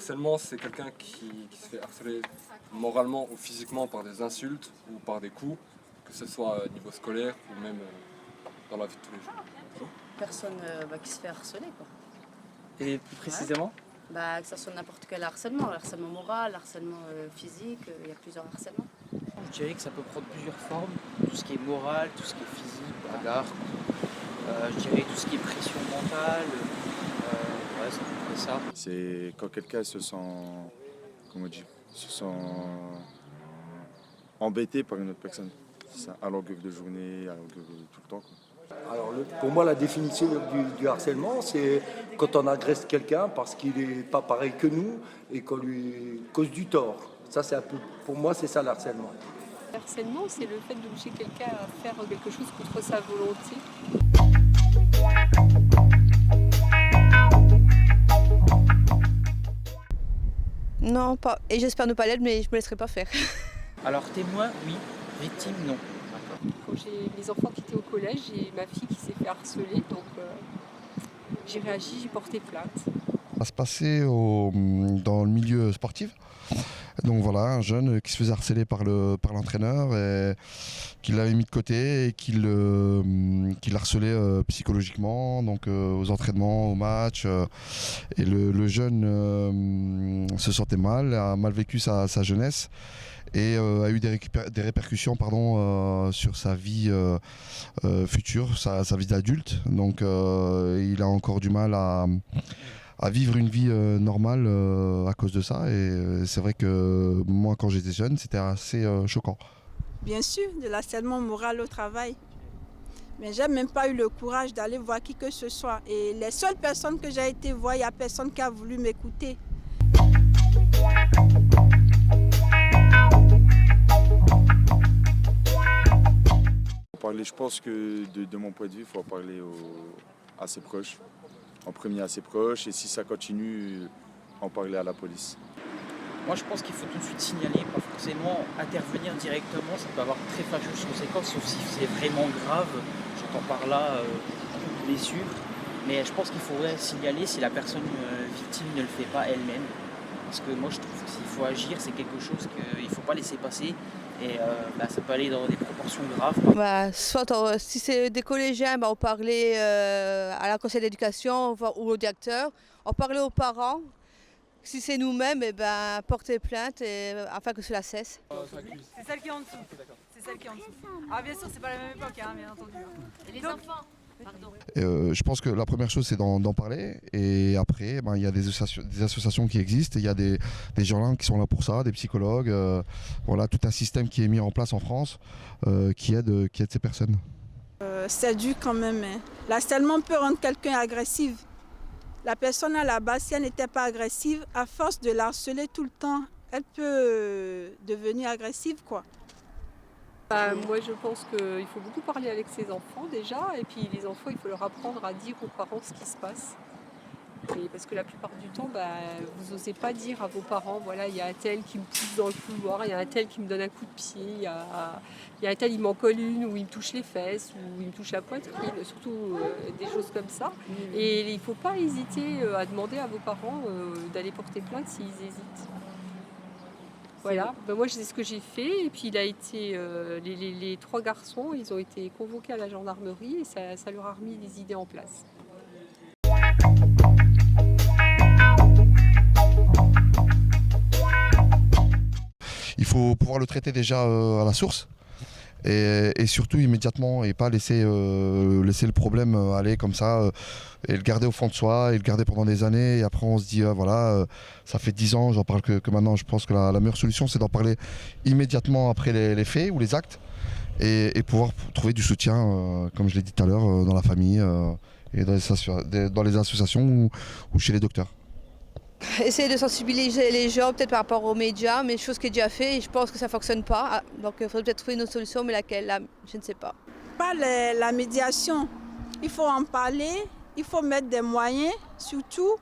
harcèlement, c'est quelqu'un qui se fait harceler moralement ou physiquement par des insultes ou par des coups, que ce soit au niveau scolaire ou même dans la vie de tous les jours. Personne qui se fait harceler, quoi. Et plus précisément? Que ce soit n'importe quel harcèlement, harcèlement moral, harcèlement physique, il y a plusieurs harcèlements. Je dirais que ça peut prendre plusieurs formes, tout ce qui est moral, tout ce qui est physique, bagarre, je dirais tout ce qui est pression mentale, ouais, c'est à peu près ça. C'est quand quelqu'un se sent, se sent embêté par une autre personne. C'est ça, à longueur de journée, à longueur de tout le temps, quoi. Alors, pour moi, la définition du harcèlement, c'est quand on agresse quelqu'un parce qu'il n'est pas pareil que nous et qu'on lui cause du tort. Ça, c'est un peu, pour moi, c'est ça le harcèlement. Le harcèlement, c'est le fait d'obliger quelqu'un à faire quelque chose contre sa volonté. Non, pas. Et j'espère ne pas l'être, mais je me laisserai pas faire. Alors témoin, oui, victime, non. Quand j'ai mes enfants qui étaient au collège, j'ai ma fille qui s'est fait harceler, donc j'ai réagi, j'ai porté plainte. Ça se passait dans le milieu sportif. Donc voilà, un jeune qui se faisait harceler par l'entraîneur et qui l'avait mis de côté et qui harcelait psychologiquement, donc aux entraînements, aux matchs. Et le jeune se sentait mal, a mal vécu sa jeunesse et a eu des répercussions sur sa vie future, sa vie d'adulte. Donc il a encore du mal à vivre une vie normale à cause de ça. Et c'est vrai que moi, quand j'étais jeune, c'était assez choquant. Bien sûr, de l'harcèlement moral au travail. Mais j'ai même pas eu le courage d'aller voir qui que ce soit. Et les seules personnes que j'ai été voir, il n'y a personne qui a voulu m'écouter. Je pense que de mon point de vue, il faut en parler à ses proches. En premier à ses proches, et si ça continue, en parler à la police. Moi je pense qu'il faut tout de suite signaler, pas forcément intervenir directement, ça peut avoir très fâcheuses conséquences, sauf si c'est vraiment grave, j'entends par là une blessure. Mais je pense qu'il faudrait signaler si la personne victime ne le fait pas elle-même. Parce que moi je trouve que s'il faut agir, c'est quelque chose qu'il ne faut pas laisser passer. Et ça peut aller dans des proportions graves. Soit si c'est des collégiens, on parlait à la conseil d'éducation ou au directeur, on parlait aux parents. Si c'est nous-mêmes, porter plainte afin que cela cesse. C'est celle qui est en dessous. C'est celle qui est en dessous. Ah bien sûr, c'est pas la même époque, bien entendu. Et les enfants? Pardon. Je pense que la première chose, c'est d'en parler. Et après, il y a des associations qui existent. Il y a des gens qui sont là pour ça, des psychologues. Voilà, tout un système qui est mis en place en France qui aide ces personnes. C'est dur quand même. L'harcèlement peut rendre quelqu'un agressif. La personne à la base, si elle n'était pas agressive, à force de la harceler tout le temps, elle peut devenir agressive, quoi. Moi je pense qu'il faut beaucoup parler avec ses enfants déjà, et puis les enfants il faut leur apprendre à dire aux parents ce qui se passe. Et parce que la plupart du temps, vous n'osez pas dire à vos parents, voilà, il y a un tel qui me pousse dans le couloir, il y a un tel qui me donne un coup de pied, il y a un tel il m'en colle une, ou il me touche les fesses, ou il me touche la poitrine, surtout des choses comme ça. Et il ne faut pas hésiter à demander à vos parents d'aller porter plainte s'ils hésitent. Voilà, moi c'est ce que j'ai fait et puis il a été, les trois garçons, ils ont été convoqués à la gendarmerie et ça leur a remis les idées en place. Il faut pouvoir le traiter déjà à la source et surtout immédiatement et pas laisser le problème aller comme ça et le garder au fond de soi et le garder pendant des années et après on se dit ça fait 10 ans, j'en parle que maintenant. Je pense que la meilleure solution c'est d'en parler immédiatement après les faits ou les actes et pouvoir trouver du soutien comme je l'ai dit tout à l'heure dans la famille et dans les associations ou chez les docteurs. Essayer de sensibiliser les gens peut-être par rapport aux médias, mais chose qui est déjà faite et je pense que ça ne fonctionne pas. Donc il faudrait peut-être trouver une autre solution, mais laquelle là, je ne sais pas. Pas la médiation, il faut en parler, il faut mettre des moyens, surtout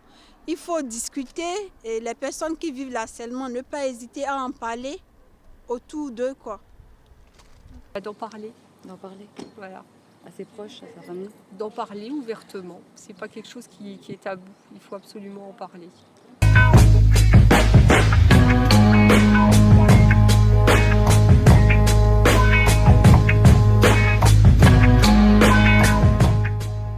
il faut discuter et les personnes qui vivent l'harcèlement, ne pas hésiter à en parler autour d'eux, quoi. D'en parler. D'en parler. Voilà. À ses proches, à sa famille. D'en parler ouvertement. C'est pas quelque chose qui est tabou. Il faut absolument en parler.